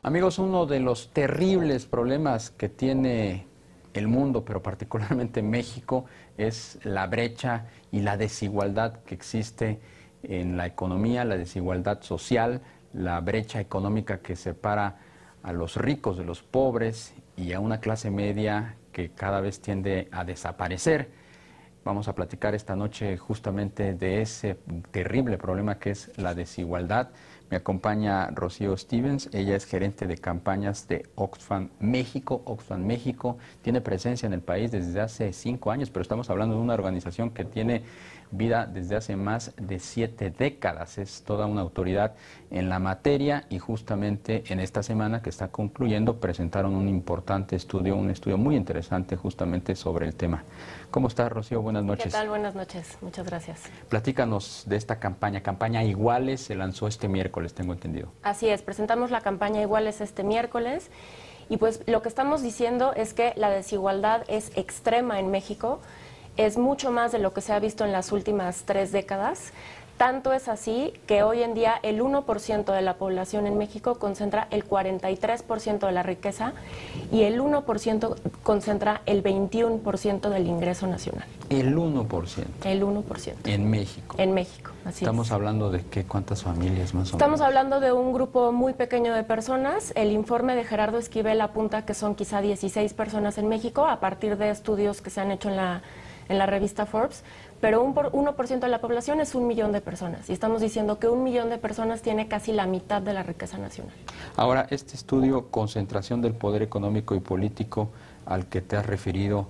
Amigos, uno de los terribles problemas que tiene el mundo, pero particularmente México, es la brecha y la desigualdad que existe en la economía, la desigualdad social, la brecha económica que separa a los ricos de los pobres y a una clase media que cada vez tiende a desaparecer. Vamos a platicar esta noche justamente de ese terrible problema que es la desigualdad. Me acompaña Rocío Stevens, ella es gerente de campañas de Oxfam México. Oxfam México tiene presencia en el país desde hace 5 años, pero estamos hablando de una organización que tiene vida desde hace más de 7 décadas. Es toda una autoridad en la materia y justamente en esta semana que está concluyendo presentaron un importante estudio, un estudio muy interesante justamente sobre el tema. ¿Cómo estás, Rocío? Buenas noches. ¿Qué tal? Buenas noches. Muchas gracias. Platícanos de esta campaña Iguales, se lanzó este miércoles, tengo entendido. Así es, presentamos la campaña Iguales este miércoles y pues lo que estamos diciendo es que la desigualdad es extrema en México, es mucho más de lo que se ha visto en las últimas 3 décadas. Tanto es así que hoy en día el 1% de la población en México concentra el 43% de la riqueza y el 1% concentra el 21% del ingreso nacional. El 1%. El 1%. En México. En México, así Estamos es. hablando de qué, cuántas familias más o menos. Estamos hablando de un grupo muy pequeño de personas. El informe de Gerardo Esquivel apunta que son quizá 16 personas en México a partir de estudios que se han hecho en la revista Forbes, pero 1% de la población es 1 millón de personas y estamos diciendo que 1 millón de personas tiene casi la mitad de la riqueza nacional. Ahora, este estudio, concentración del poder económico y político al que te has referido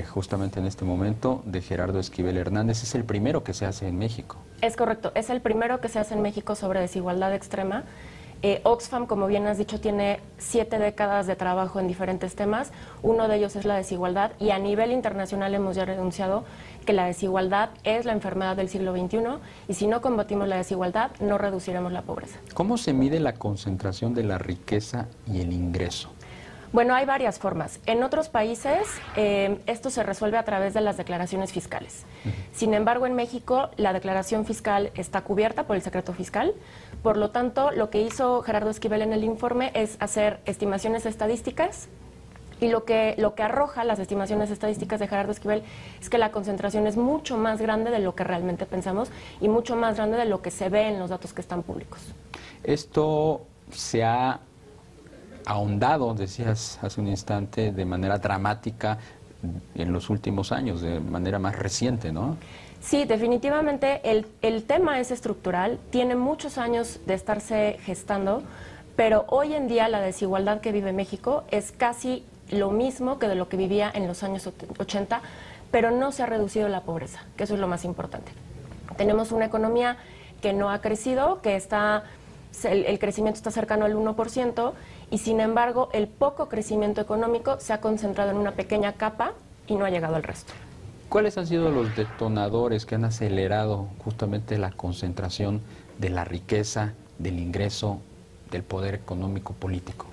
justamente en este momento, de Gerardo Esquivel Hernández, es el primero que se hace en México. Es correcto, es el primero que se hace en México sobre desigualdad extrema. Oxfam, como bien has dicho, tiene 7 décadas de trabajo en diferentes temas. Uno de ellos es la desigualdad y a nivel internacional hemos ya denunciado que la desigualdad es la enfermedad del siglo XXI y si no combatimos la desigualdad no reduciremos la pobreza. ¿Cómo se mide la concentración de la riqueza y el ingreso? Bueno, hay varias formas. En otros países esto se resuelve a través de las declaraciones fiscales. Sin embargo, en México la declaración fiscal está cubierta por el secreto fiscal. Por lo tanto, lo que hizo Gerardo Esquivel en el informe es hacer estimaciones estadísticas y lo que arroja las estimaciones estadísticas de Gerardo Esquivel es que la concentración es mucho más grande de lo que realmente pensamos y mucho más grande de lo que se ve en los datos que están públicos. Esto se ha ahondado, decías hace un instante, de manera dramática en los últimos años, de manera más reciente, ¿no? Sí, definitivamente el tema es estructural, tiene muchos años de estarse gestando, pero hoy en día la desigualdad que vive México es casi lo mismo que de lo que vivía en los años 80, pero no se ha reducido la pobreza, que eso es lo más importante. Tenemos una economía que no ha crecido, que el crecimiento está cercano al 1%, y sin embargo el poco crecimiento económico se ha concentrado en una pequeña capa y no ha llegado al resto. ¿Cuáles han sido los detonadores que han acelerado justamente la concentración de la riqueza, del ingreso, del poder económico político?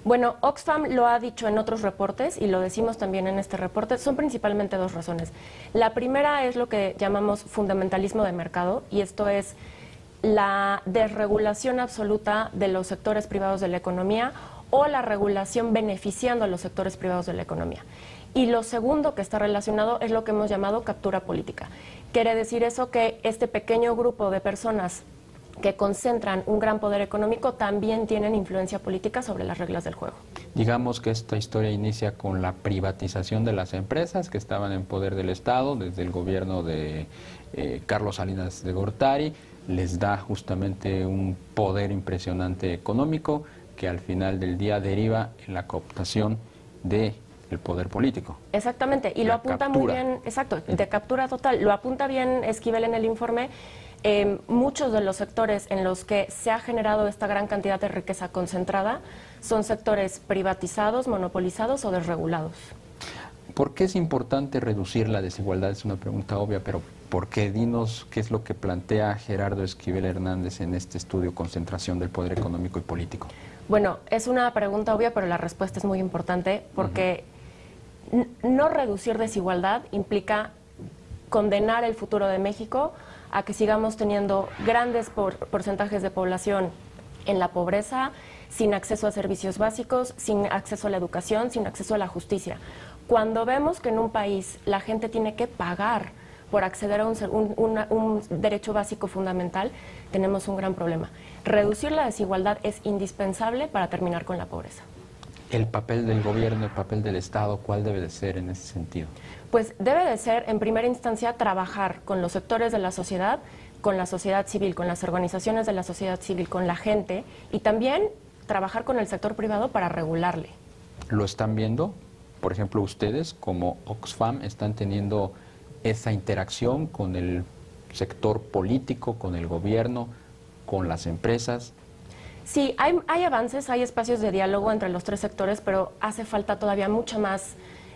Bueno, Oxfam lo ha dicho en otros reportes y lo decimos también en este reporte, son principalmente 2 razones. La primera es lo que llamamos fundamentalismo de mercado y esto es la desregulación absoluta de los sectores privados de la economía o la regulación beneficiando a los sectores privados de la economía. Y lo segundo que está relacionado es lo que hemos llamado captura política. Quiere decir eso que este pequeño grupo de personas que concentran un gran poder económico también tienen influencia política sobre las reglas del juego. Digamos que esta historia inicia con la privatización de las empresas que estaban en poder del Estado, desde el gobierno de Carlos Salinas de Gortari, les da justamente un poder impresionante económico que al final del día deriva en la cooptación del poder político. Exactamente, y lo apunta muy bien, exacto, de captura total, lo apunta bien Esquivel en el informe. Muchos de los sectores en los que se ha generado esta gran cantidad de riqueza concentrada son sectores privatizados, monopolizados o desregulados. ¿Por qué es importante reducir la desigualdad? Es una pregunta obvia, pero ¿por qué? Dinos qué es lo que plantea Gerardo Esquivel Hernández en este estudio Concentración del Poder Económico y Político. Bueno, es una pregunta obvia, pero la respuesta es muy importante porque no reducir desigualdad implica condenar el futuro de México a que sigamos teniendo grandes porcentajes de población en la pobreza, sin acceso a servicios básicos, sin acceso a la educación, sin acceso a la justicia. Cuando vemos que en un país la gente tiene que pagar por acceder a un derecho básico fundamental, tenemos un gran problema. Reducir la desigualdad es indispensable para terminar con la pobreza. El papel del gobierno, el papel del Estado, ¿cuál debe de ser en ese sentido? Pues debe de ser, en primera instancia, trabajar con los sectores de la sociedad, con la sociedad civil, con las organizaciones de la sociedad civil, con la gente, y también trabajar con el sector privado para regularle. ¿Lo están viendo? Por ejemplo, ustedes como Oxfam están teniendo esa interacción con el sector político, con el gobierno, con las empresas. Sí, hay avances, hay espacios de diálogo entre los tres sectores, pero hace falta todavía mucho más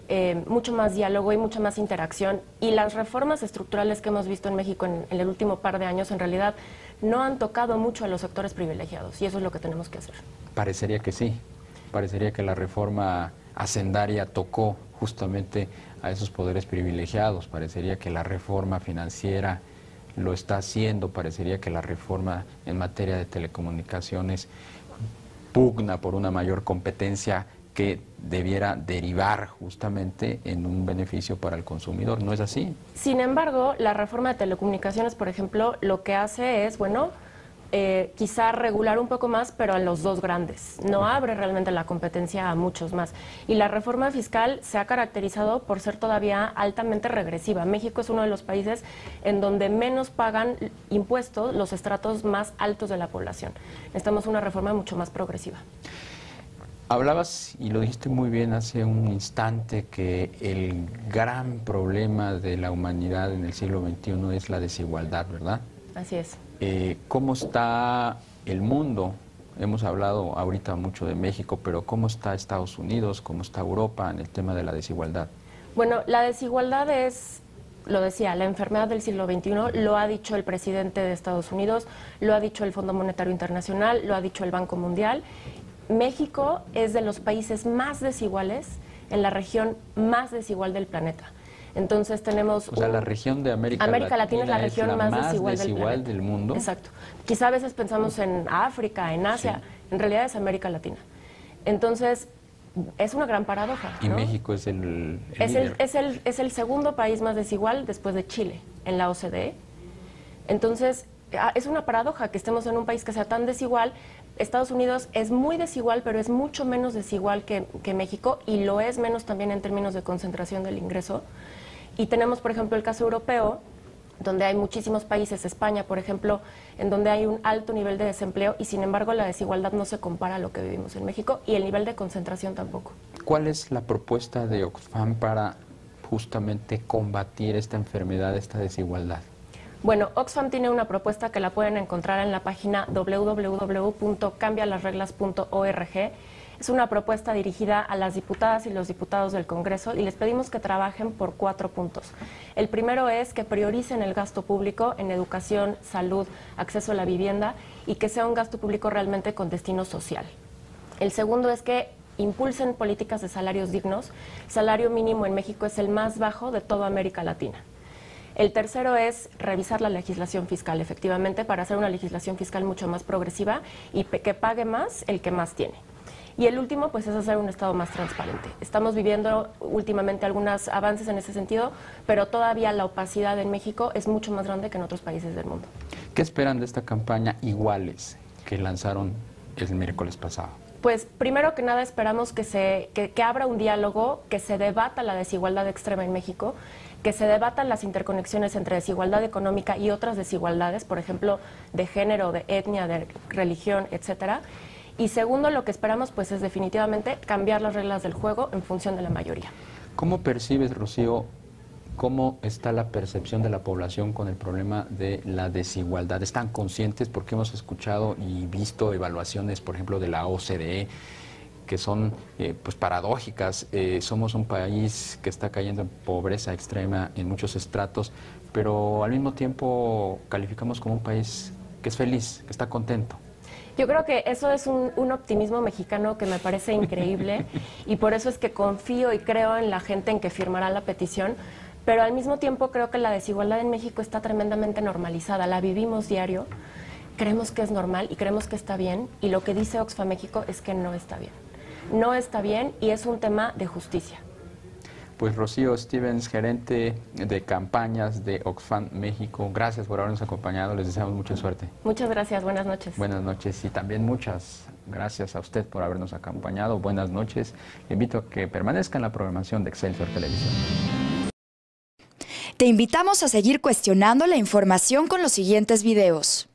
diálogo y mucha más interacción. Y las reformas estructurales que hemos visto en México en el último par de años, en realidad, no han tocado mucho a los sectores privilegiados, y eso es lo que tenemos que hacer. Parecería que sí. Parecería que la reforma hacendaria tocó justamente a esos poderes privilegiados. Parecería que la reforma financiera lo está haciendo. Parecería que la reforma en materia de telecomunicaciones pugna por una mayor competencia que debiera derivar justamente en un beneficio para el consumidor. ¿No es así? Sin embargo, la reforma de telecomunicaciones, por ejemplo, lo que hace es, bueno, quizá regular un poco más, pero a los dos grandes. No abre realmente la competencia a muchos más. Y la reforma fiscal se ha caracterizado por ser todavía altamente regresiva. México es uno de los países en donde menos pagan impuestos los estratos más altos de la población. Necesitamos una reforma mucho más progresiva. Hablabas, y lo dijiste muy bien hace un instante, que el gran problema de la humanidad en el siglo XXI es la desigualdad, ¿verdad? Así es. ¿Cómo está el mundo? Hemos hablado ahorita mucho de México, pero ¿cómo está Estados Unidos, cómo está Europa en el tema de la desigualdad? Bueno, la desigualdad es, lo decía, la enfermedad del siglo XXI, lo ha dicho el presidente de Estados Unidos, lo ha dicho el Fondo Monetario Internacional, lo ha dicho el Banco Mundial. México es de los países más desiguales, en la región más desigual del planeta. Entonces tenemos... O sea, la región de América Latina es la región más desigual del mundo. Exacto. Quizá a veces pensamos en África, en Asia, sí. En realidad es América Latina. Entonces, es una gran paradoja, Y ¿no? México es es el segundo país más desigual después de Chile, en la OCDE. Entonces, es una paradoja que estemos en un país que sea tan desigual. Estados Unidos es muy desigual, pero es mucho menos desigual que México, y lo es menos también en términos de concentración del ingreso. Y tenemos, por ejemplo, el caso europeo, donde hay muchísimos países, España, por ejemplo, en donde hay un alto nivel de desempleo y, sin embargo, la desigualdad no se compara a lo que vivimos en México, y el nivel de concentración tampoco. ¿Cuál es la propuesta de Oxfam para justamente combatir esta enfermedad, esta desigualdad? Bueno, Oxfam tiene una propuesta que la pueden encontrar en la página www.cambialasreglas.org. Es una propuesta dirigida a las diputadas y los diputados del Congreso, y les pedimos que trabajen por 4 puntos. El primero es que prioricen el gasto público en educación, salud, acceso a la vivienda, y que sea un gasto público realmente con destino social. El segundo es que impulsen políticas de salarios dignos. El salario mínimo en México es el más bajo de toda América Latina. El tercero es revisar la legislación fiscal, efectivamente, para hacer una legislación fiscal mucho más progresiva y que pague más el que más tiene. Y el último, pues, es hacer un Estado más transparente. Estamos viviendo últimamente algunos avances en ese sentido, pero todavía la opacidad en México es mucho más grande que en otros países del mundo. ¿Qué esperan de esta campaña Iguales que lanzaron el miércoles pasado? Pues, primero que nada, esperamos que abra un diálogo, que se debata la desigualdad extrema en México, que se debatan las interconexiones entre desigualdad económica y otras desigualdades, por ejemplo, de género, de etnia, de religión, etcétera. Y segundo, lo que esperamos, pues, es definitivamente cambiar las reglas del juego en función de la mayoría. ¿Cómo percibes, Rocío, cómo está la percepción de la población con el problema de la desigualdad? ¿Están conscientes? Porque hemos escuchado y visto evaluaciones, por ejemplo, de la OCDE, que son pues paradójicas. Somos un país que está cayendo en pobreza extrema en muchos estratos, pero al mismo tiempo calificamos como un país que es feliz, que está contento. Yo creo que eso es un optimismo mexicano que me parece increíble, y por eso es que confío y creo en la gente en que firmará la petición, pero al mismo tiempo creo que la desigualdad en México está tremendamente normalizada, la vivimos diario. creemos que es normal y creemos que está bien, y lo que dice Oxfam México es que no está bien. No está bien y es un tema de justicia. Pues Rocío Stevens, gerente de campañas de Oxfam México, gracias por habernos acompañado, les deseamos mucha suerte. Muchas gracias, buenas noches. Buenas noches y también muchas gracias a usted por habernos acompañado. Buenas noches. Le invito a que permanezca en la programación de Excelsior Televisión. Te invitamos a seguir cuestionando la información con los siguientes videos.